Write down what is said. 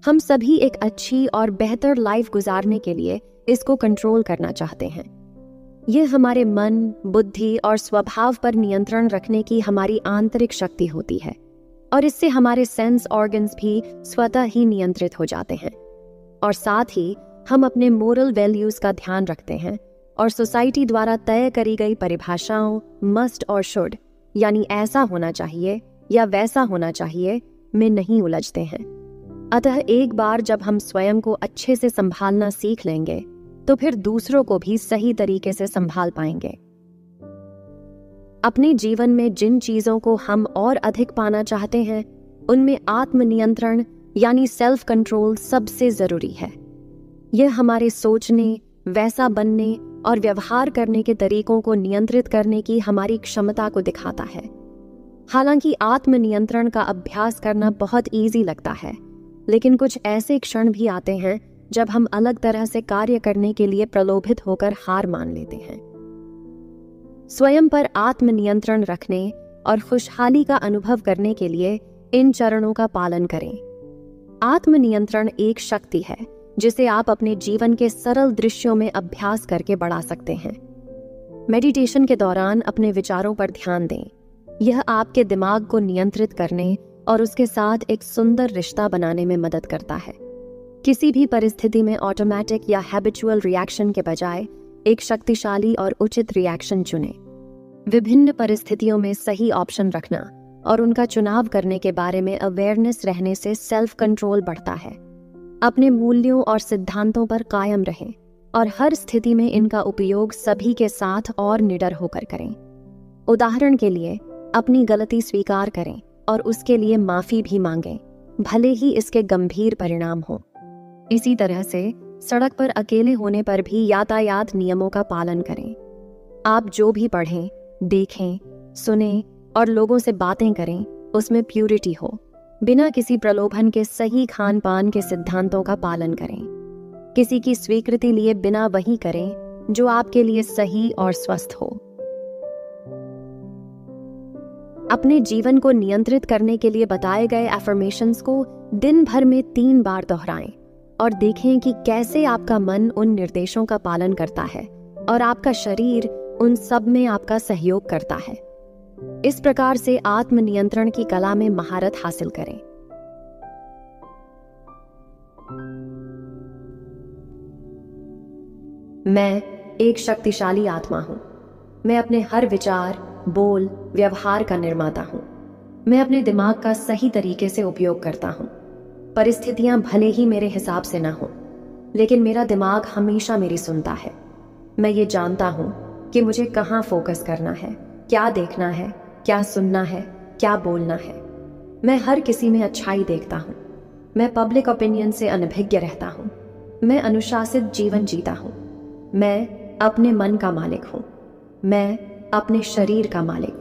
हम सभी एक अच्छी और बेहतर लाइफ गुजारने के लिए इसको कंट्रोल करना चाहते हैं। ये हमारे मन, बुद्धि और स्वभाव पर नियंत्रण रखने की हमारी आंतरिक शक्ति होती है और इससे हमारे सेंस ऑर्गन्स भी स्वतः ही नियंत्रित हो जाते हैं। और साथ ही हम अपने मोरल वैल्यूज का ध्यान रखते हैं और सोसाइटी द्वारा तय करी गई परिभाषाओं मस्ट और शुड, यानी ऐसा होना चाहिए या वैसा होना चाहिए, में नहीं उलझते हैं। अतः एक बार जब हम स्वयं को अच्छे से संभालना सीख लेंगे तो फिर दूसरों को भी सही तरीके से संभाल पाएंगे। अपने जीवन में जिन चीजों को हम और अधिक पाना चाहते हैं उनमें आत्मनियंत्रण यानी सेल्फ कंट्रोल सबसे जरूरी है। यह हमारे सोचने, वैसा बनने और व्यवहार करने के तरीकों को नियंत्रित करने की हमारी क्षमता को दिखाता है। हालांकि आत्मनियंत्रण का अभ्यास करना बहुत इजी लगता है, लेकिन कुछ ऐसे क्षण भी आते हैं जब हम अलग तरह से कार्य करने के लिए प्रलोभित होकर हार मान लेते हैं। स्वयं पर आत्मनियंत्रण रखने और खुशहाली का अनुभव करने के लिए इन चरणों का पालन करें। आत्मनियंत्रण एक शक्ति है जिसे आप अपने जीवन के सरल दृश्यों में अभ्यास करके बढ़ा सकते हैं। मेडिटेशन के दौरान अपने विचारों पर ध्यान दें। यह आपके दिमाग को नियंत्रित करने और उसके साथ एक सुंदर रिश्ता बनाने में मदद करता है। किसी भी परिस्थिति में ऑटोमेटिक या हैबिचुअल रिएक्शन के बजाय एक शक्तिशाली और उचित रिएक्शन चुनें। विभिन्न परिस्थितियों में सही ऑप्शन रखना और उनका चुनाव करने के बारे में अवेयरनेस रहने से सेल्फ कंट्रोल बढ़ता है। अपने मूल्यों और सिद्धांतों पर कायम रहें और हर स्थिति में इनका उपयोग सभी के साथ और निडर होकर करें। उदाहरण के लिए, अपनी गलती स्वीकार करें और उसके लिए माफी भी मांगें, भले ही इसके गंभीर परिणाम हो। इसी तरह से सड़क पर अकेले होने पर भी यातायात नियमों का पालन करें। आप जो भी पढ़ें, देखें, सुनें और लोगों से बातें करें, उसमें प्यूरिटी हो। बिना किसी प्रलोभन के सही खान पान के सिद्धांतों का पालन करें। किसी की स्वीकृति लिए बिना वही करें जो आपके लिए सही और स्वस्थ हो। अपने जीवन को नियंत्रित करने के लिए बताए गए अफर्मेशंस को दिन भर में 3 बार दोहराएं और देखें कि कैसे आपका मन उन निर्देशों का पालन करता है और आपका शरीर उन सब में आपका सहयोग करता है। इस प्रकार से आत्मनियंत्रण की कला में महारत हासिल करें। मैं एक शक्तिशाली आत्मा हूं। मैं अपने हर विचार, बोल, व्यवहार का निर्माता हूं। मैं अपने दिमाग का सही तरीके से उपयोग करता हूं। परिस्थितियां भले ही मेरे हिसाब से ना हो, लेकिन मेरा दिमाग हमेशा मेरी सुनता है। मैं ये जानता हूं कि मुझे कहाँ फोकस करना है, क्या देखना है, क्या सुनना है, क्या बोलना है। मैं हर किसी में अच्छाई देखता हूं। मैं पब्लिक ओपिनियन से अनभिज्ञ रहता हूं। मैं अनुशासित जीवन जीता हूं। मैं अपने मन का मालिक हूं। मैं अपने शरीर का मालिक हूं।